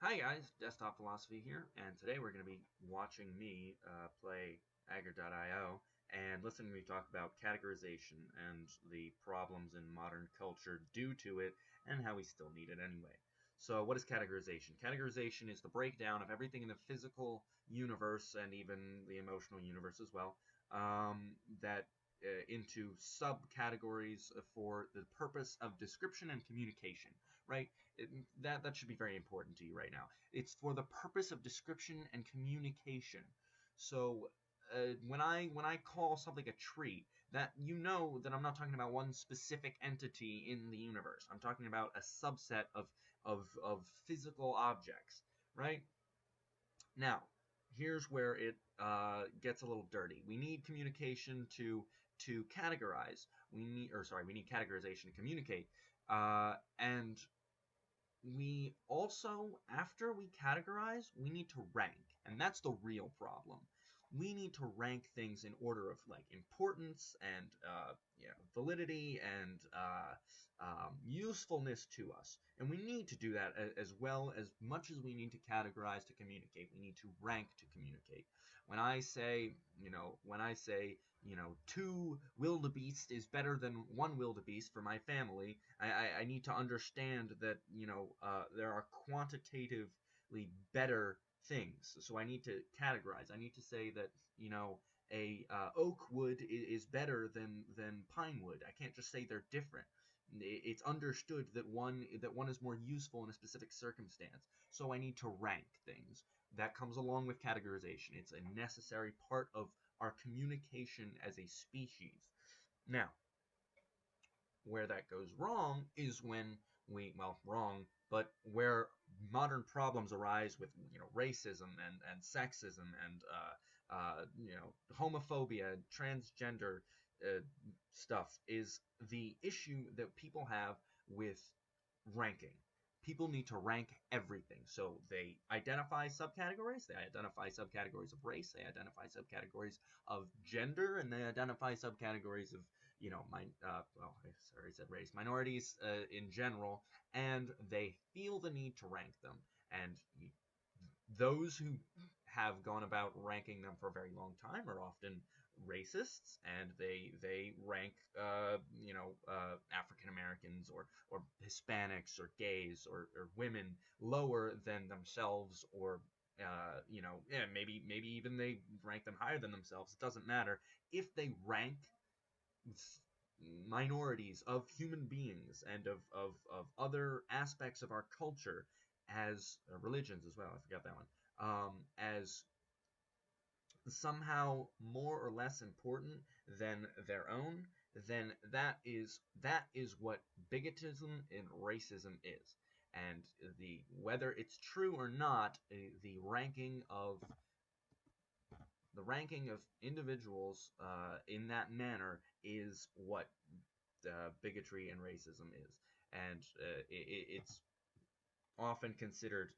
Hi guys, Desktop Philosophy here, and today we're going to be watching me play Agar.io and listening to me talk about categorization and the problems in modern culture due to it and how we still need it anyway. So what is categorization? Categorization is the breakdown of everything in the physical universe and even the emotional universe as well, that into subcategories for the purpose of description and communication, right? That should be very important to you right now. It's for the purpose of description and communication. So when I call something a tree, that you know that I'm not talking about one specific entity in the universe. I'm talking about a subset of physical objects, right? Now, here's where it gets a little dirty. We need communication to categorize. We need categorization to communicate. And we also, after we categorize, we need to rank. And that's the real problem. We need to rank things in order of like importance and validity and usefulness to us. And we need to do that as well as much as we need to categorize to communicate. We need to rank to communicate. When I say, two wildebeest is better than one wildebeest for my family, I need to understand that, there are quantitatively better things. So I need to categorize. I need to say that, a oak wood is better than pine wood. I can't just say they're different. It's understood that one is more useful in a specific circumstance. So I need to rank things. That comes along with categorization. It's a necessary part of our communication as a species. Now, where that goes wrong is when wrong, but where modern problems arise with, racism and sexism and, homophobia, transgender stuff, is the issue that people have with ranking. People need to rank everything. So they identify subcategories. They identify subcategories of race. They identify subcategories of gender, and they identify subcategories of, I already said race, minorities in general, and they feel the need to rank them. And those who have gone about ranking them for a very long time are often racists, and they rank African Americans or Hispanics or gays or women lower than themselves, or maybe even they rank them higher than themselves. It doesn't matter if they rank minorities of human beings and of other aspects of our culture as religions as well. I forgot that one. As somehow more or less important than their own, then that is what bigotism and racism is. And the whether it's true or not, the ranking of individuals in that manner is what bigotry and racism is. And it's often considered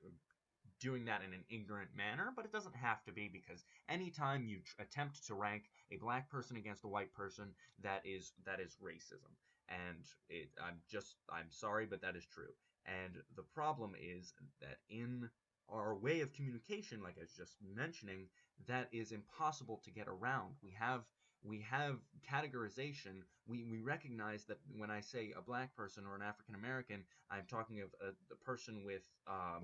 doing that in an ignorant manner, but it doesn't have to be, because anytime you attempt to rank a black person against a white person, that is racism. And I'm sorry, but that is true. And the problem is that in our way of communication, like I was just mentioning, that is impossible to get around. We have categorization. We recognize that when I say a black person or an African American, I'm talking of a person with uh,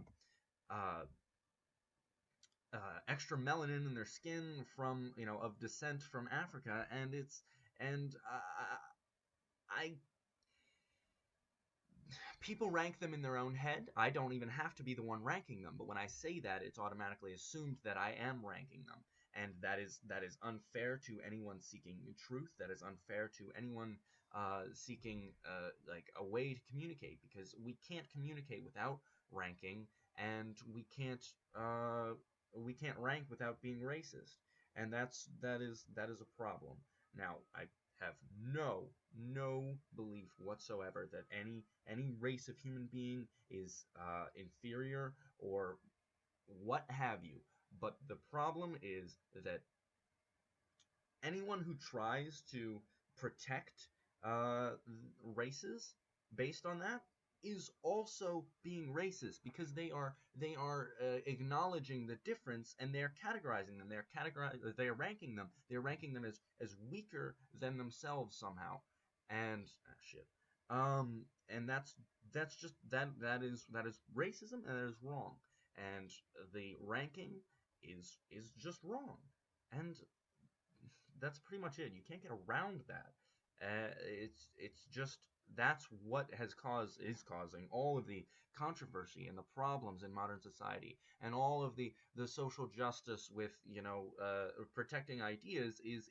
extra melanin in their skin from, of descent from Africa, and it's and I people rank them in their own head. I don't even have to be the one ranking them, but when I say that, it's automatically assumed that I am ranking them, and that is unfair to anyone seeking truth. That is unfair to anyone seeking like a way to communicate, because we can't communicate without ranking, and we can't rank without being racist, and that is a problem. Now, I have no belief whatsoever that any race of human being is inferior or what have you. But the problem is that anyone who tries to protect uh, races based on that is also being racist because they are acknowledging the difference, and they're categorizing them. They're ranking them. They're ranking them as weaker than themselves somehow. And shit. And that's just that is racism, and that is wrong. And the ranking is just wrong. And that's pretty much it. You can't get around that. It's just that's what has caused is causing all of the controversy and the problems in modern society, and all of the social justice with protecting ideas is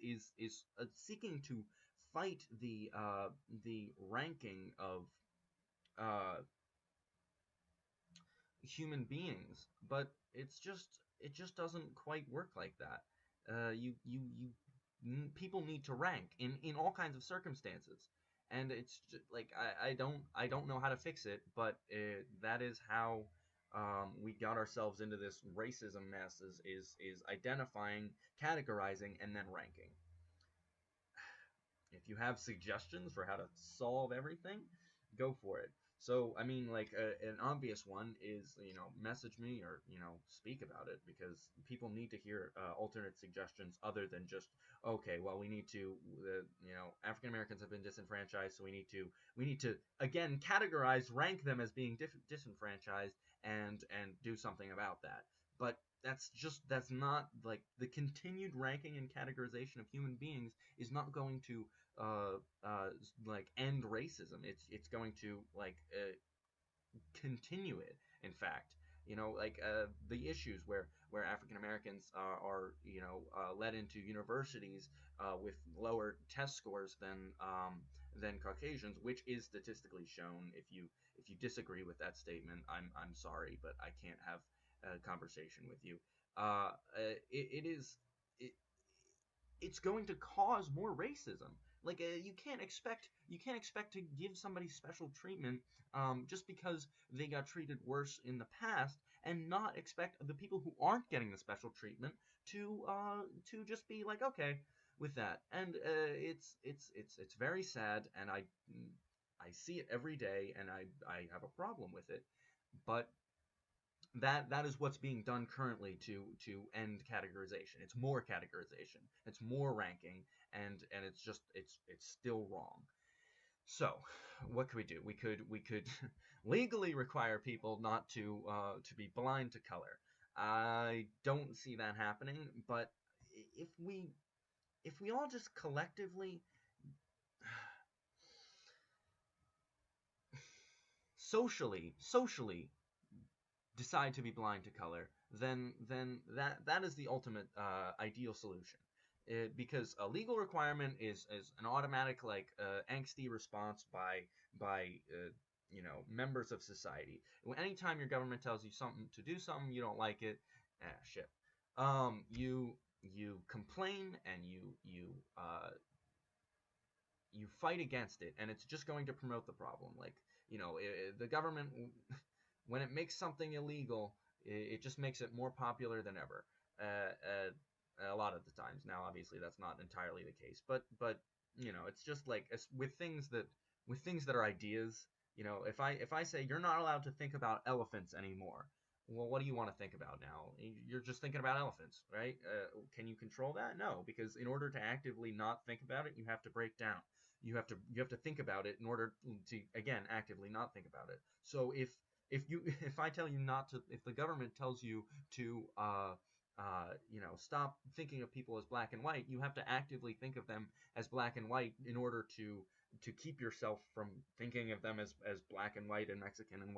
seeking to fight the ranking of uh, human beings, but it just doesn't quite work like that. People need to rank in all kinds of circumstances, and it's just, like I don't know how to fix it, but that is how we got ourselves into this racism mess is identifying, categorizing, and then ranking. If you have suggestions for how to solve everything, go for it. So, I mean, like an obvious one is, message me or, speak about it, because people need to hear alternate suggestions other than just, okay, well, we need to, African Americans have been disenfranchised, so we need to again categorize, rank them as being disenfranchised, and do something about that. But that's not like the continued ranking and categorization of human beings is not going to uh, uh, like end racism. It's going to continue it. In fact, like the issues where African Americans are led into universities with lower test scores than Caucasians, which is statistically shown. If you disagree with that statement, I'm sorry, but I can't have a conversation with you. It is it, it's going to cause more racism. Like you can't expect to give somebody special treatment just because they got treated worse in the past, and not expect the people who aren't getting the special treatment to just be like okay with that. And it's very sad, and I see it every day, and I have a problem with it. But that is what's being done currently to end categorization. It's more categorization. It's more ranking, and it's still wrong. So, what could we do? We could legally require people not to be blind to color. I don't see that happening, but if we all just collectively socially decide to be blind to color, then that is the ultimate ideal solution. Because a legal requirement is an automatic angsty response by members of society. Anytime your government tells you something to do something you don't like it, shit. You complain, and you fight against it, and it's just going to promote the problem. Like the government, when it makes something illegal, it just makes it more popular than ever. A lot of the times. Now, obviously, that's not entirely the case, but it's just like with things that are ideas. If I say you're not allowed to think about elephants anymore, well, what do you want to think about now? You're just thinking about elephants, right? Can you control that? No, because in order to actively not think about it, you have to break down. You have to think about it in order to again actively not think about it. So if I tell you not to, if the government tells you to stop thinking of people as black and white, you have to actively think of them as black and white in order to keep yourself from thinking of them as black and white and Mexican and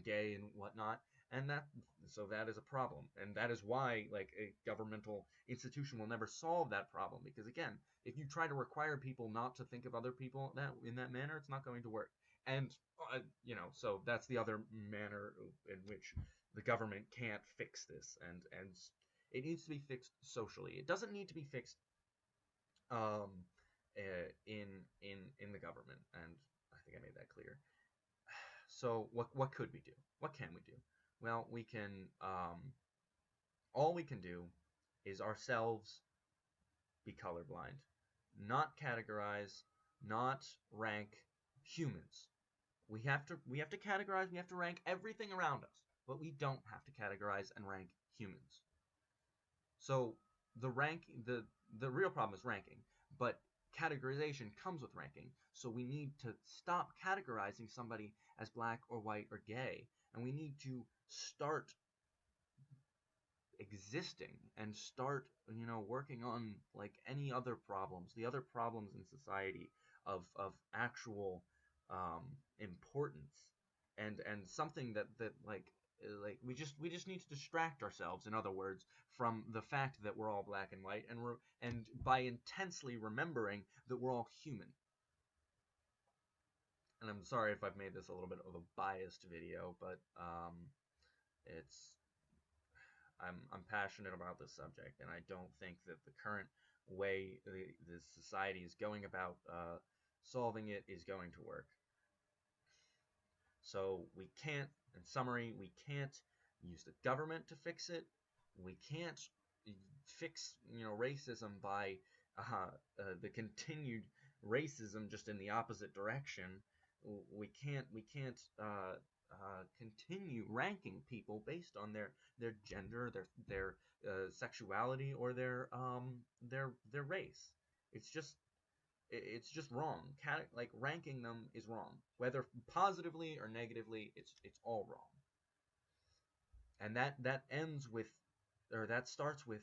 gay and whatnot. And that is a problem, and that is why a governmental institution will never solve that problem, because again, if you try to require people not to think of other people that in that manner, it's not going to work. And so that's the other manner in which the government can't fix this, and it needs to be fixed socially. It doesn't need to be fixed um, in the government, and I think I made that clear. So what could we do? What can we do? Well, we can all we can do is ourselves be colorblind, not categorize, not rank humans. We have to categorize, we have to rank everything around us, but we don't have to categorize and rank humans. So the real problem is ranking, but categorization comes with ranking. So we need to stop categorizing somebody as black or white or gay, and we need to start existing and start, working on like any other problems, the other problems in society of actual importance, and something that like we just need to distract ourselves, in other words, from the fact that we're all black and white, and by intensely remembering that we're all human. And I'm sorry if I've made this a little bit of a biased video, but it's I'm passionate about this subject, and I don't think that the current way the society is going about solving it is going to work. So we can't, in summary, we can't use the government to fix it. We can't fix, racism by the continued racism just in the opposite direction. We can't continue ranking people based on their gender, their sexuality, or their race. It's just it's just wrong. Like ranking them is wrong, whether positively or negatively. It's all wrong, and that ends with, or that starts with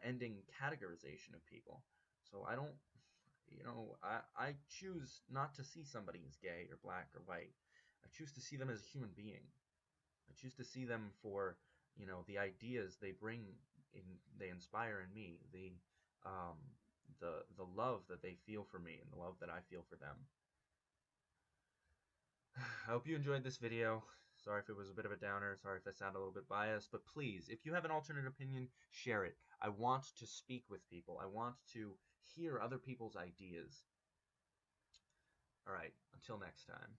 ending categorization of people. So I don't, I choose not to see somebody as gay or black or white. I choose to see them as a human being. I choose to see them for, the ideas they bring in, they inspire in me, um, the love that they feel for me and the love that I feel for them. I hope you enjoyed this video. Sorry if it was a bit of a downer. Sorry if I sound a little bit biased. But please, if you have an alternate opinion, share it. I want to speak with people. I want to hear other people's ideas. All right, until next time.